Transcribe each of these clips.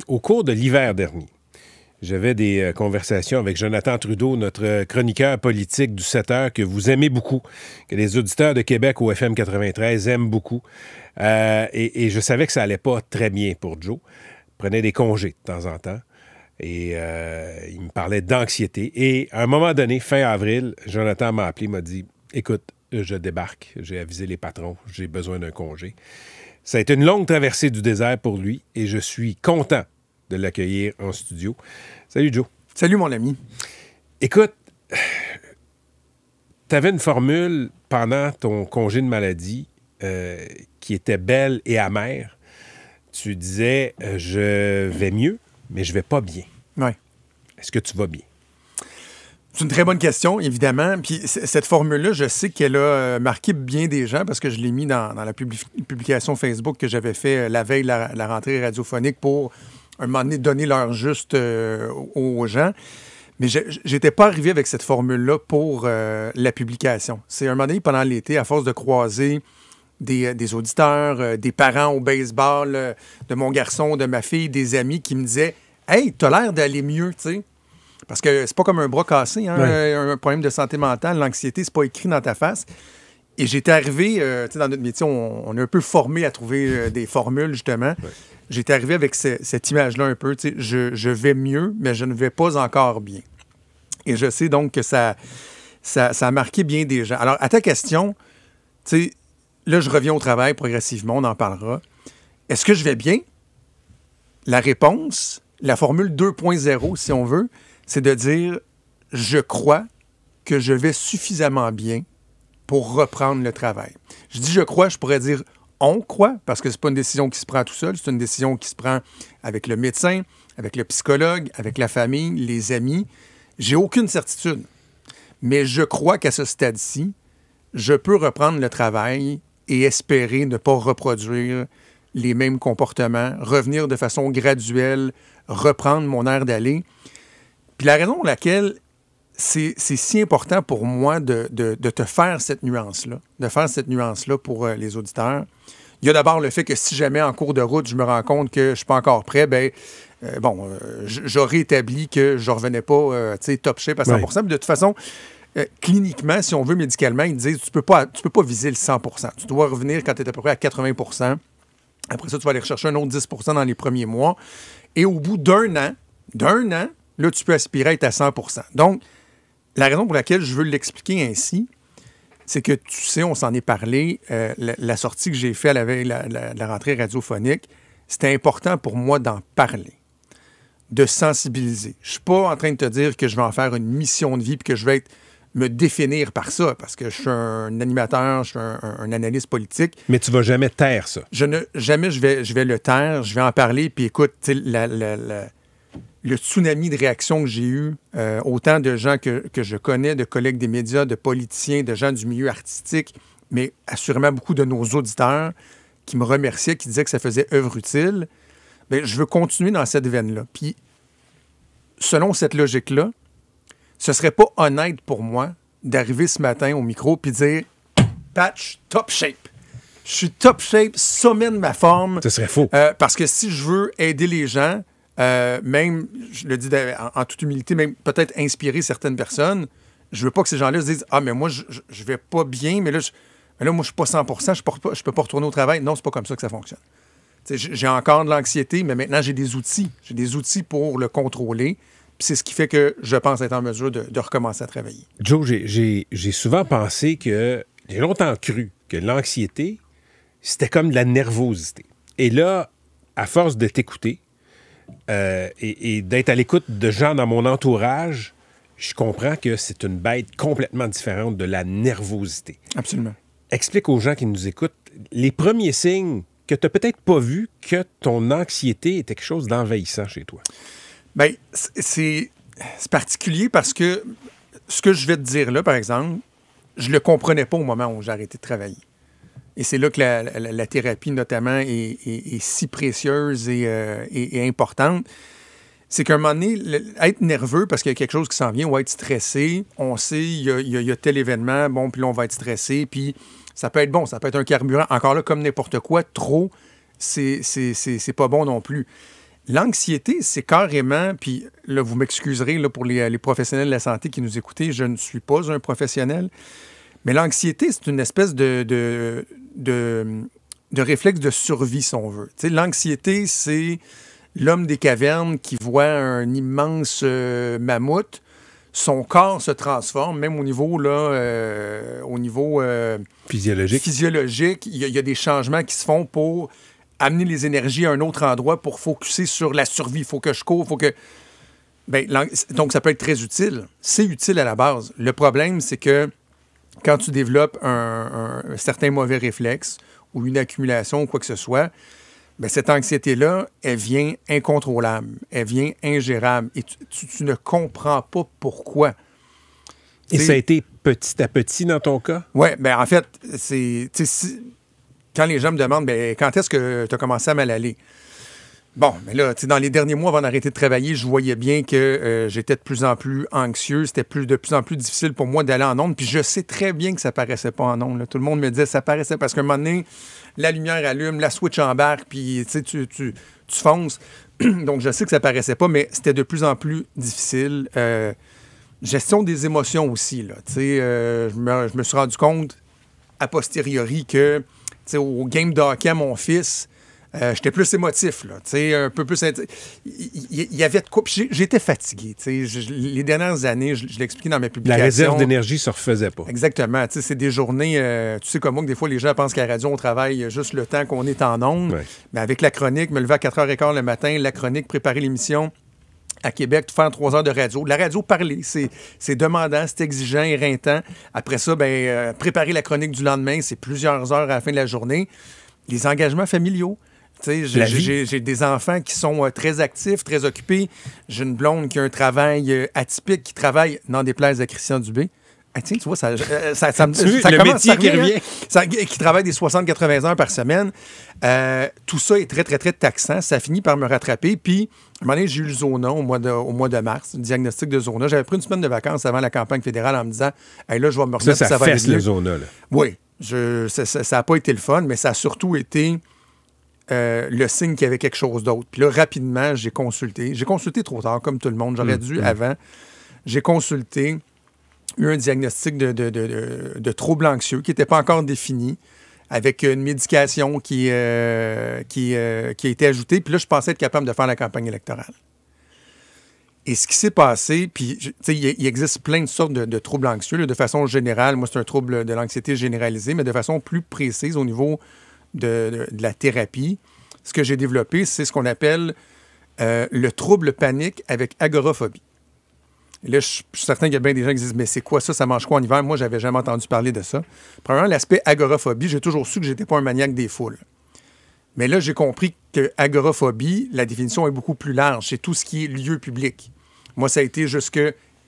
Au cours de l'hiver dernier, j'avais des conversations avec Jonathan Trudeau, notre chroniqueur politique du 7 heures, que vous aimez beaucoup, que les auditeurs de Québec au FM 93 aiment beaucoup. Et je savais que ça allait pas très bien pour Joe. Il prenait des congés de temps en temps. Et il me parlait d'anxiété. Et à un moment donné, fin avril, Jonathan m'a appelé, m'a dit « Écoute, je débarque. J'ai avisé les patrons. J'ai besoin d'un congé. » Ça a été une longue traversée du désert pour lui et je suis content de l'accueillir en studio. Salut, Joe. Salut, mon ami. Écoute, tu avais une formule pendant ton congé de maladie qui était belle et amère. Tu disais « Je vais mieux, mais je vais pas bien. » Oui. Est-ce que tu vas bien? C'est une très bonne question, évidemment. Puis cette formule-là, je sais qu'elle a marqué bien des gens parce que je l'ai mis dans la publication Facebook que j'avais fait la veille de la rentrée radiophonique pour, un moment donné, donner l'heure juste aux gens. Mais j'étais pas arrivé avec cette formule-là pour la publication. C'est un moment donné, pendant l'été, à force de croiser des auditeurs, des parents au baseball, de mon garçon, de ma fille, des amis qui me disaient « Hey, t'as l'air d'aller mieux, tu sais. » Parce que c'est pas comme un bras cassé, hein, ouais. un problème de santé mentale, l'anxiété, c'est pas écrit dans ta face. Et j'étais arrivé, tu sais, dans notre métier, on est un peu formé à trouver des formules, justement. Ouais. J'étais arrivé avec cette image-là un peu, tu sais, je vais mieux, mais je ne vais pas encore bien. Et je sais donc que ça a marqué bien des gens. Alors, à ta question, tu sais, là, je reviens au travail progressivement, on en parlera. Est-ce que je vais bien? La réponse, la formule 2.0, si on veut, c'est de dire « Je crois que je vais suffisamment bien pour reprendre le travail. » Je dis « je crois », je pourrais dire « on croit », parce que c'est pas une décision qui se prend tout seul, c'est une décision qui se prend avec le médecin, avec le psychologue, avec la famille, les amis. J'ai aucune certitude, mais je crois qu'à ce stade-ci, je peux reprendre le travail et espérer ne pas reproduire les mêmes comportements, revenir de façon graduelle, reprendre mon air d'aller. Puis la raison pour laquelle c'est si important pour moi de te faire cette nuance-là, pour les auditeurs, il y a d'abord le fait que si jamais en cours de route, je me rends compte que je ne suis pas encore prêt, j'aurais établi que je ne revenais pas top shape à 100 %. Ouais. Mais de toute façon, cliniquement, si on veut médicalement, ils disent tu peux pas viser le 100 %. Tu dois revenir quand tu es à peu près à 80 %. Après ça, tu vas aller rechercher un autre 10 % dans les premiers mois. Et au bout d'un an, là, tu peux aspirer à être à 100 %. Donc, la raison pour laquelle je veux l'expliquer ainsi, c'est que, tu sais, on s'en est parlé, la sortie que j'ai faite à la veille de la rentrée radiophonique, c'était important pour moi d'en parler, de sensibiliser. Je ne suis pas en train de te dire que je vais en faire une mission de vie et que je vais me définir par ça, parce que je suis un animateur, je suis un analyste politique. Mais tu ne vas jamais taire ça. Jamais je vais le taire, je vais en parler, puis écoute, le tsunami de réactions que j'ai eu, autant de gens que je connais, de collègues des médias, de politiciens, de gens du milieu artistique, mais assurément beaucoup de nos auditeurs qui me remerciaient, qui disaient que ça faisait œuvre utile, bien, je veux continuer dans cette veine-là. Puis, selon cette logique-là, ce serait pas honnête pour moi d'arriver ce matin au micro puis dire « Patch, top shape ». Je suis top shape, sommet de ma forme. Ce serait faux. Parce que si je veux aider les gens, même, je le dis en toute humilité, même peut-être inspirer certaines personnes, je veux pas que ces gens-là se disent « Ah, mais moi, je vais pas bien, mais là, moi, je suis pas 100 %, je peux pas retourner au travail. » Non, c'est pas comme ça que ça fonctionne. J'ai encore de l'anxiété, mais maintenant, j'ai des outils. J'ai des outils pour le contrôler. Puis c'est ce qui fait que je pense être en mesure de recommencer à travailler. Joe, j'ai souvent pensé que, j'ai longtemps cru que l'anxiété, c'était comme de la nervosité. Et là, à force de t'écouter et d'être à l'écoute de gens dans mon entourage, je comprends que c'est une bête complètement différente de la nervosité. Absolument. Explique aux gens qui nous écoutent les premiers signes que tu n'as peut-être pas vus que ton anxiété était quelque chose d'envahissant chez toi. Bien, c'est particulier parce que ce que je vais te dire là, par exemple, je le comprenais pas au moment où j'ai arrêté de travailler. Et c'est là que la thérapie, notamment, est si précieuse et importante. C'est qu'à un moment donné, être nerveux parce qu'il y a quelque chose qui s'en vient ou être stressé, on sait, il y a tel événement, bon, puis là, on va être stressé, puis ça peut être bon, ça peut être un carburant. Encore là, comme n'importe quoi, trop, c'est pas bon non plus. L'anxiété, c'est carrément, puis là, vous m'excuserez là, pour les professionnels de la santé qui nous écoutent, je ne suis pas un professionnel, mais l'anxiété, c'est une espèce de réflexe de survie, si on veut. Tu sais, l'anxiété, c'est l'homme des cavernes qui voit un immense mammouth. Son corps se transforme, même au niveau, physiologique. Il y a des changements qui se font pour amener les énergies à un autre endroit pour focusser sur la survie. Il faut que je cours, donc, ça peut être très utile. C'est utile à la base. Le problème, c'est que quand tu développes un certain mauvais réflexe ou une accumulation ou quoi que ce soit, bien, cette anxiété-là, elle vient incontrôlable, elle vient ingérable et tu ne comprends pas pourquoi. Et ça a été petit à petit dans ton cas? Oui, bien en fait, quand les gens me demandent quand est-ce que tu as commencé à mal aller? Bon, mais là, dans les derniers mois avant d'arrêter de travailler, je voyais bien que j'étais de plus en plus anxieux. C'était de plus en plus difficile pour moi d'aller en ondes. Puis je sais très bien que ça paraissait pas en ondes. Tout le monde me disait que ça paraissait parce qu'à un moment donné, la lumière allume, la switch embarque, puis tu fonces. Donc, je sais que ça paraissait pas, mais c'était de plus en plus difficile. Gestion des émotions aussi, là. Je me suis rendu compte a posteriori que au game de hockey, mon fils, j'étais plus émotif, là, un peu plus... Il y avait de quoi... Puis j'étais fatigué, les dernières années, je l'ai expliqué dans mes publications. La réserve d'énergie se refaisait pas. Exactement, c'est des journées... tu sais comme moi que des fois, les gens pensent qu'à la radio, on travaille juste le temps qu'on est en ondes. Ouais. Mais avec la chronique, me lever à 4h15 le matin, la chronique, préparer l'émission... à Québec, faire 3 heures de radio. La radio, parler, c'est demandant, c'est exigeant, éreintant. Après ça, préparer la chronique du lendemain, c'est plusieurs heures à la fin de la journée. Les engagements familiaux. J'ai des enfants qui sont très actifs, très occupés. J'ai une blonde qui a un travail atypique, qui travaille, n'en déplaise à Christian Dubé. Ah, tiens, tu vois, ça le métier qui revient. Qui travaille des 60-80 heures par semaine. Tout ça est très, très, très taxant. Ça finit par me rattraper. Puis, à un moment donné, j'ai eu le Zona au mois de mars, le diagnostic de Zona. J'avais pris une semaine de vacances avant la campagne fédérale en me disant hey, là, je vais me remettre. Ça va fesse aller le Zona, là. Oui. Ça n'a pas été le fun, mais ça a surtout été le signe qu'il y avait quelque chose d'autre. Puis là, rapidement, j'ai consulté. J'ai consulté trop tard, comme tout le monde. J'aurais dû avant. J'ai consulté, eu un diagnostic de trouble anxieux qui n'était pas encore défini, avec une médication qui a été ajoutée. Puis là, je pensais être capable de faire la campagne électorale. Et ce qui s'est passé, puis il existe plein de sortes de troubles anxieux. Là, de façon générale, moi, c'est un trouble de l'anxiété généralisée, mais de façon plus précise au niveau de la thérapie. Ce que j'ai développé, c'est ce qu'on appelle le trouble panique avec agoraphobie. Et là, je suis certain qu'il y a bien des gens qui disent « Mais c'est quoi ça? Ça mange quoi en hiver? » Moi, j'avais jamais entendu parler de ça. Premièrement, l'aspect agoraphobie, j'ai toujours su que j'étais pas un maniaque des foules. Mais là, j'ai compris que agoraphobie, la définition est beaucoup plus large. C'est tout ce qui est lieu public. Moi, ça a été jusque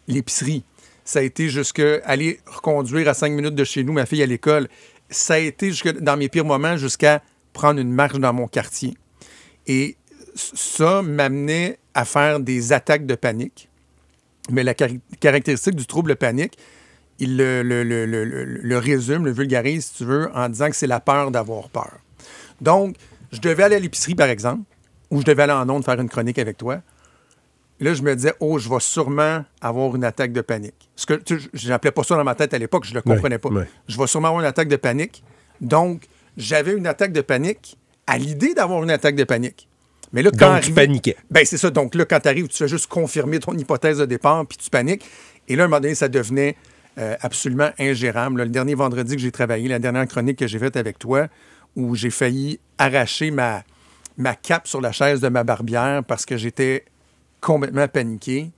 l'épicerie. Ça a été jusque aller reconduire à 5 minutes de chez nous ma fille à l'école. Ça a été, dans mes pires moments, jusqu'à prendre une marche dans mon quartier. Et ça m'amenait à faire des attaques de panique. Mais la caractéristique du trouble panique, il le résume, le vulgarise, si tu veux, en disant que c'est la peur d'avoir peur. Donc, je devais aller à l'épicerie, par exemple, ou je devais aller en ondes faire une chronique avec toi. Là, je me disais, je vais sûrement avoir une attaque de panique. Ce que je n'appelais pas ça dans ma tête à l'époque, je ne le comprenais pas. Ouais. Je vais sûrement avoir une attaque de panique. Donc, j'avais une attaque de panique à l'idée d'avoir une attaque de panique. Mais là, donc, tu paniquais. Ben c'est ça. Donc là, quand tu arrives, tu fais juste confirmer ton hypothèse de départ, puis tu paniques. Et là, à un moment donné, ça devenait absolument ingérable. Là, le dernier vendredi que j'ai travaillé, la dernière chronique que j'ai faite avec toi, où j'ai failli arracher ma cape sur la chaise de ma barbière parce que j'étais complètement paniqué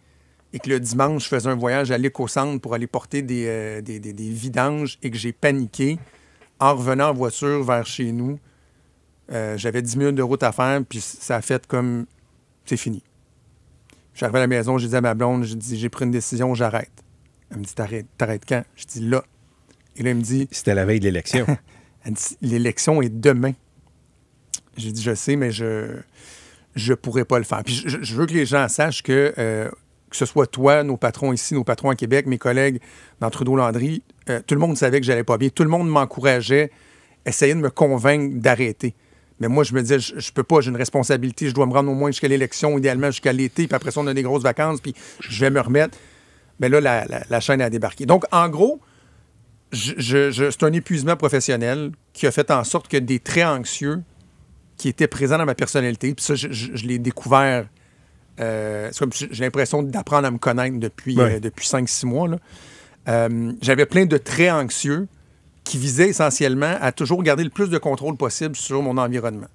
et que le dimanche, je faisais un voyage à l'Éco-Centre pour aller porter des vidanges et que j'ai paniqué en revenant en voiture vers chez nous. J'avais 10 minutes de route à faire, puis ça a fait comme... C'est fini. Je suis arrivé à la maison, j'ai dit à ma blonde, j'ai pris une décision, j'arrête. Elle me dit, t'arrêtes quand? Je dis, là. Et là, elle me dit... C'était la veille de l'élection. Elle dit, l'élection est demain. J'ai dit, je sais, mais je pourrais pas le faire. Puis je veux que les gens sachent que ce soit toi, nos patrons ici, nos patrons à Québec, mes collègues dans Trudeau-Landry, tout le monde savait que j'allais pas bien. Tout le monde m'encourageait, essayait de me convaincre d'arrêter. Mais moi, je me disais, je peux pas, j'ai une responsabilité, je dois me rendre au moins jusqu'à l'élection, idéalement jusqu'à l'été, puis après ça, on a des grosses vacances, puis je vais me remettre. Mais là, la chaîne a débarqué. Donc, en gros, c'est un épuisement professionnel qui a fait en sorte que des traits anxieux qui étaient présents dans ma personnalité, puis ça, je l'ai découvert. C'est comme j'ai l'impression d'apprendre à me connaître depuis 5-6 mois. Là. J'avais plein de traits anxieux qui visaient essentiellement à toujours garder le plus de contrôle possible sur mon environnement.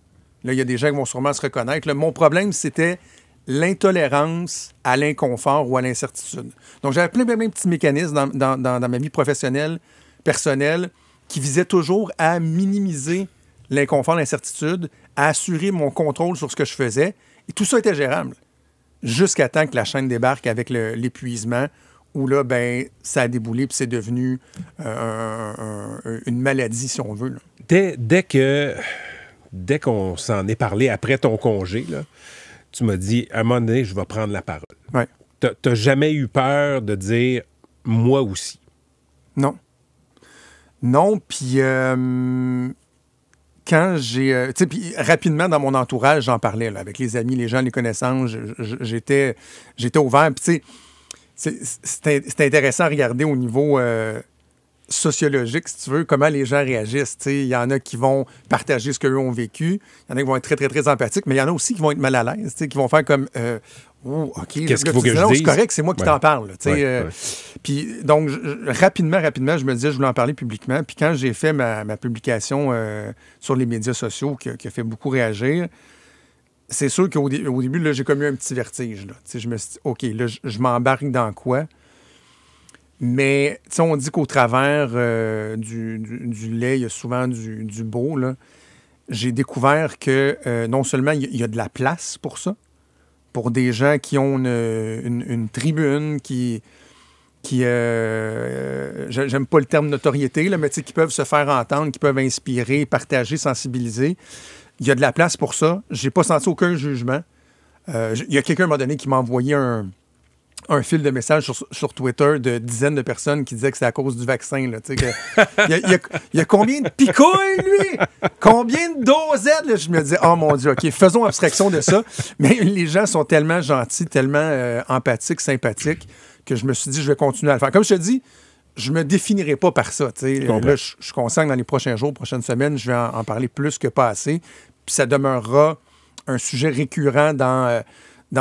Là, il y a des gens qui vont sûrement se reconnaître. Là, mon problème, c'était l'intolérance à l'inconfort ou à l'incertitude. Donc, j'avais plein de petits mécanismes dans ma vie professionnelle, personnelle, qui visaient toujours à minimiser l'inconfort, l'incertitude, à assurer mon contrôle sur ce que je faisais. Et tout ça était gérable. Jusqu'à temps que la chaîne débarque avec l'épuisement, où là, ben, ça a déboulé, puis c'est devenu une maladie, si on veut. Là. Dès qu'on s'en est parlé après ton congé, là, tu m'as dit, à un moment donné, je vais prendre la parole. Ouais. T'as jamais eu peur de dire « moi aussi ». Non. Non, puis quand j'ai... tu sais, puis rapidement, dans mon entourage, j'en parlais, là, avec les amis, les gens, les connaissances, j'étais ouvert. Puis tu sais, c'est intéressant à regarder au niveau sociologique, si tu veux, comment les gens réagissent. Il y en a qui vont partager ce qu'eux ont vécu. Il y en a qui vont être très, très, très empathiques, mais il y en a aussi qui vont être mal à l'aise, qui vont faire comme oh, OK, qu'est-ce qu'il faut que je dise? C'est correct, c'est moi qui t'en parle. Puis donc, rapidement, je me disais, je voulais en parler publiquement. Puis quand j'ai fait ma publication sur les médias sociaux qui a fait beaucoup réagir, c'est sûr qu'au début, là, j'ai comme eu un petit vertige. Là. Je me suis dit, OK, là, je m'embarque dans quoi? Mais on dit qu'au travers du lait, il y a souvent du beau. Là. J'ai découvert que non seulement il y a de la place pour ça, pour des gens qui ont une tribune, qui j'aime pas le terme notoriété, là, mais qui peuvent se faire entendre, qui peuvent inspirer, partager, sensibiliser. Il y a de la place pour ça. J'ai pas senti aucun jugement. Il y a quelqu'un, à un moment donné, qui m'a envoyé un fil de messages sur Twitter de dizaines de personnes qui disaient que c'est à cause du vaccin. Là, il y a combien de picouilles, lui? Combien de dosettes? Là? Je me dis, oh mon Dieu, OK, faisons abstraction de ça. Mais les gens sont tellement gentils, tellement empathiques, sympathiques, que je me suis dit, je vais continuer à le faire. Comme je te dis, je me définirai pas par ça. Là, je suis conscient que dans les prochains jours, prochaines semaines, je vais en parler plus que pas assez. Puis ça demeurera un sujet récurrent dans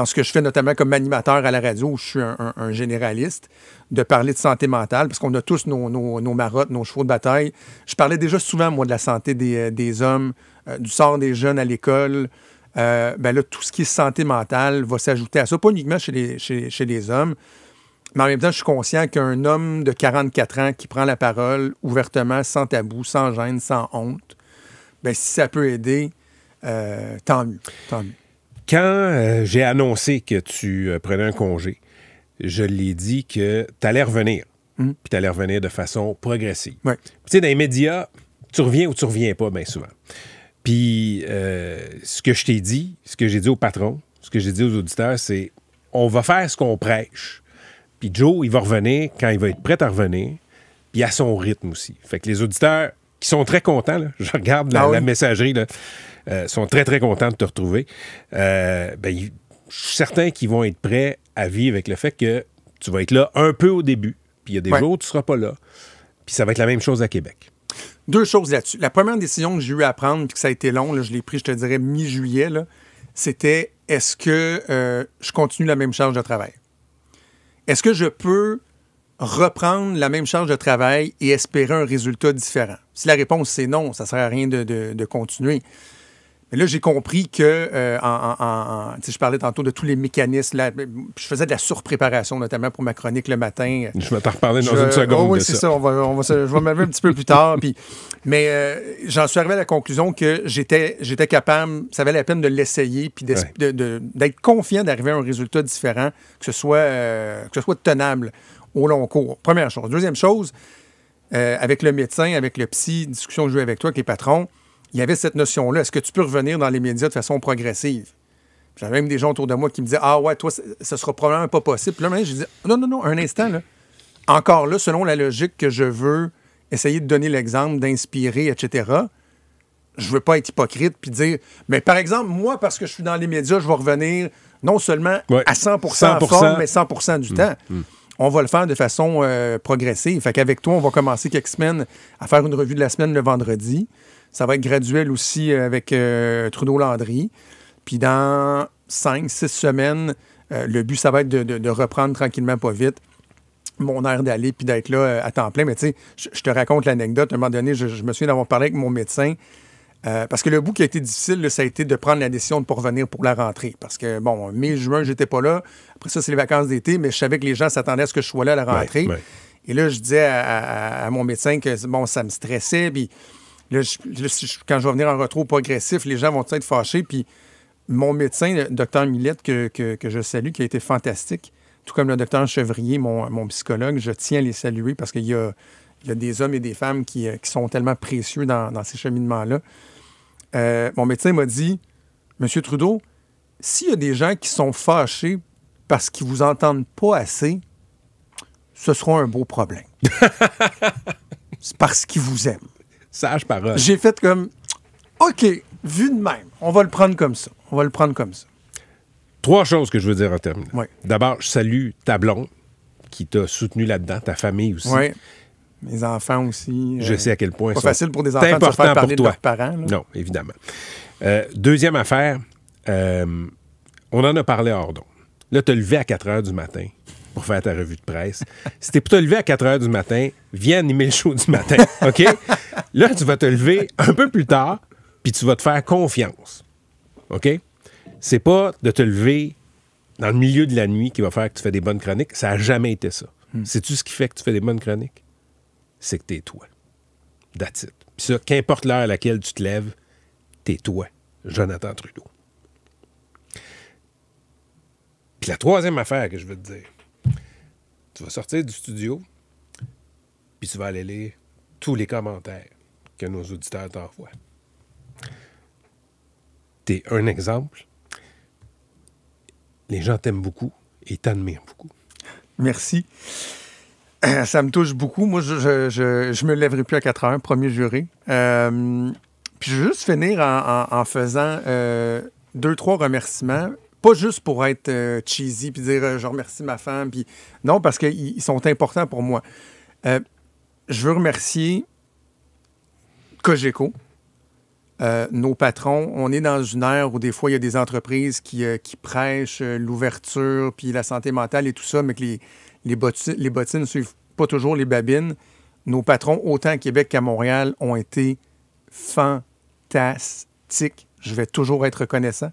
ce que je fais, notamment comme animateur à la radio, où je suis un généraliste, de parler de santé mentale, parce qu'on a tous nos marottes, nos chevaux de bataille. Je parlais déjà souvent, moi, de la santé des hommes, du sort des jeunes à l'école. Ben là, tout ce qui est santé mentale va s'ajouter à ça, pas uniquement chez les hommes, mais en même temps, je suis conscient qu'un homme de 44 ans qui prend la parole ouvertement, sans tabou, sans gêne, sans honte, ben si ça peut aider, tant mieux. Quand j'ai annoncé que tu prenais un congé, je l'ai dit que tu allais revenir. Puis tu allais revenir de façon progressive. Ouais. Tu sais, dans les médias, tu reviens ou tu reviens pas, bien souvent. Puis ce que je t'ai dit, ce que j'ai dit au patron, ce que j'ai dit aux auditeurs, c'est on va faire ce qu'on prêche. Puis Joe, il va revenir quand il va être prêt à revenir, puis à son rythme aussi. Fait que les auditeurs qui sont très contents, là, je regarde la messagerie, là, sont très, très contents de te retrouver. Je suis certain qu'ils vont être prêts à vivre avec le fait que tu vas être là un peu au début, puis il y a des jours où tu ne seras pas là. Puis ça va être la même chose à Québec. 2 choses là-dessus. La première décision que j'ai eu à prendre, puis que ça a été long, là, je l'ai pris, je te dirais, mi-juillet, là, c'était est-ce que je continue la même charge de travail? Est-ce que je peux reprendre la même charge de travail et espérer un résultat différent? Si la réponse c'est non, ça ne sert à rien de continuer. Mais là, j'ai compris que, je parlais tantôt de tous les mécanismes. Là, je faisais de la surpréparation, notamment pour ma chronique le matin. Je vais t'en reparler dans une seconde. Oui, c'est ça. Je vais m'arriver un petit peu plus tard. Mais j'en suis arrivé à la conclusion que j'étais capable, ça valait la peine de l'essayer, puis d'être confiant d'arriver à un résultat différent, que ce soit tenable au long cours. Première chose. Deuxième chose, avec le médecin, avec le psy, discussion que j'ai eue avec toi, avec les patrons, il y avait cette notion-là. Est-ce que tu peux revenir dans les médias de façon progressive? J'avais même des gens autour de moi qui me disaient « Ah ouais, toi, ça sera probablement pas possible. » Puis là, j'ai dit « Non, un instant. Là. Encore là, selon la logique que je veux essayer de donner l'exemple, d'inspirer, etc., je veux pas être hypocrite puis dire, mais par exemple, moi, parce que je suis dans les médias, je vais revenir non seulement à 100% en forme, mais 100% du temps. On va le faire de façon progressive. Fait qu'avec toi, on va commencer quelques semaines à faire une revue de la semaine le vendredi. Ça va être graduel aussi avec Trudeau-Landry. Puis dans 5-6 semaines, le but, ça va être de reprendre tranquillement, pas vite, mon air d'aller puis d'être là à temps plein. Mais tu sais, je te raconte l'anecdote. À un moment donné, je me souviens d'avoir parlé avec mon médecin parce que le bout qui a été difficile, là, ça a été de prendre la décision de ne pas revenir pour la rentrée. Parce que, bon, mai, juin, j'étais pas là. Après ça, c'est les vacances d'été, mais je savais que les gens s'attendaient à ce que je sois là à la rentrée. Ouais. Et là, je disais à mon médecin que, bon, ça me stressait. Puis là, quand je vais venir en retour progressif, les gens vont être fâchés. Puis mon médecin, le docteur Millette, que je salue, qui a été fantastique, tout comme le docteur Chevrier, mon psychologue, je tiens à les saluer parce qu'il y a des hommes et des femmes qui sont tellement précieux dans ces cheminements-là. Mon médecin m'a dit, Monsieur Trudeau, s'il y a des gens qui sont fâchés parce qu'ils vous entendent pas assez, ce sera un beau problème. C'est parce qu'ils vous aiment. Sage parole. J'ai fait comme, OK, vu de même, on va le prendre comme ça. On va le prendre comme ça. 3 choses que je veux dire en terminant. Oui. D'abord, je salue ta blonde qui t'a soutenu là-dedans, ta famille aussi. Oui. Mes enfants aussi. Je sais à quel point c'est pas facile pour des enfants de se faire parler de leurs parents. Là. Non, évidemment. Deuxième affaire, on en a parlé hors d'onde. Là, tu as levé à 4 heures du matin pour faire ta revue de presse. Si t'es pour te lever à 4 heures du matin, viens animer le show du matin, OK? Là, tu vas te lever un peu plus tard, puis tu vas te faire confiance, OK? C'est pas de te lever dans le milieu de la nuit qui va faire que tu fais des bonnes chroniques. Ça n'a jamais été ça. Sais-tu ce qui fait que tu fais des bonnes chroniques? C'est que t'es toi. That's it. Puis ça, qu'importe l'heure à laquelle tu te lèves, t'es toi, Jonathan Trudeau. Puis la troisième affaire que je veux te dire, tu vas sortir du studio, puis tu vas aller lire tous les commentaires que nos auditeurs t'envoient. T'es un exemple. Les gens t'aiment beaucoup et t'admirent beaucoup. Merci. Ça me touche beaucoup. Moi, je me lèverai plus à 4 heures, premier juré. Puis je vais juste finir en faisant 2-3 remerciements. Pas juste pour être cheesy puis dire je remercie ma femme. Puis non, parce qu'ils sont importants pour moi. Je veux remercier Cogeco. Nos patrons, on est dans une ère où des fois, il y a des entreprises qui prêchent l'ouverture puis la santé mentale et tout ça, mais que les bottines ne suivent pas toujours les babines. Nos patrons, autant à Québec qu'à Montréal, ont été fantastiques. Je vais toujours être reconnaissant.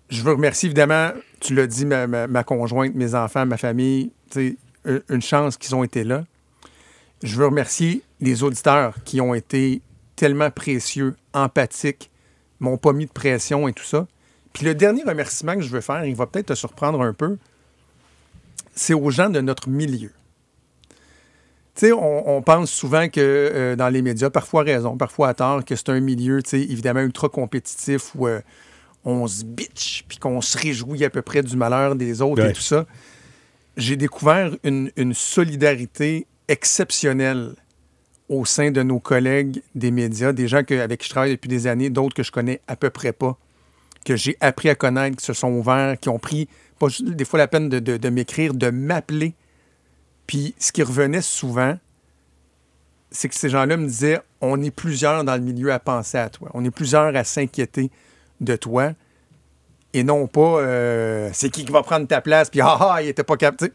Je veux remercier, évidemment, tu l'as dit, ma conjointe, mes enfants, ma famille. Une chance qu'ils ont été là. Je veux remercier les auditeurs qui ont été tellement précieux, empathiques, m'ont pas mis de pression et tout ça. Puis le dernier remerciement que je veux faire, il va peut-être te surprendre un peu, c'est aux gens de notre milieu. Tu sais, on pense souvent que dans les médias, parfois à raison, parfois à tort, que c'est un milieu, tu sais, évidemment ultra compétitif où on se bitch puis qu'on se réjouit à peu près du malheur des autres et tout ça. J'ai découvert une solidarité exceptionnelle au sein de nos collègues des médias, des gens avec qui je travaille depuis des années, d'autres que je connais à peu près pas, que j'ai appris à connaître, qui se sont ouverts, qui ont pris pas juste des fois la peine de m'écrire, de m'appeler. Puis ce qui revenait souvent, c'est que ces gens-là me disaient « On est plusieurs dans le milieu à penser à toi. On est plusieurs à s'inquiéter de toi. » Et non pas c'est qui va prendre ta place, puis il était pas capable. »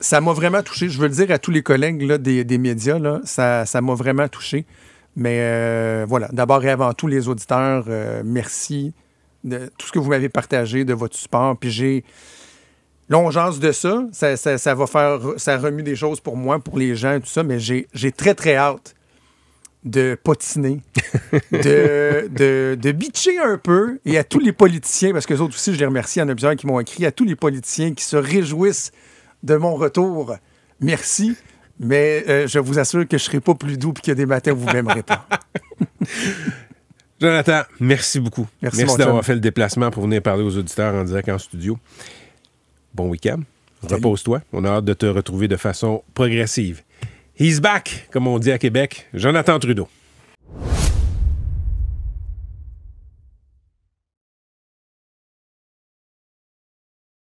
Ça m'a vraiment touché. Je veux le dire à tous les collègues là, des médias, là, ça m'a vraiment touché. Mais voilà, d'abord et avant tout, les auditeurs, merci de tout ce que vous m'avez partagé, de votre support. Puis j'ai... Là, on jase de ça. Ça va faire... Ça remue des choses pour moi, pour les gens et tout ça, mais j'ai très, très hâte de potiner, de bitcher un peu. Et à tous les politiciens, parce qu'eux autres aussi, je les remercie, il y en a plusieurs qui m'ont écrit, à tous les politiciens qui se réjouissent de mon retour, merci, mais je vous assure que je ne serai pas plus doux et qu'il y a des matins où vous ne m'aimerez pas. Jonathan, merci beaucoup. Merci d'avoir fait le déplacement pour venir parler aux auditeurs en direct en studio. Bon week-end. Repose-toi. On a hâte de te retrouver de façon progressive. He's back, comme on dit à Québec. Jonathan Trudeau.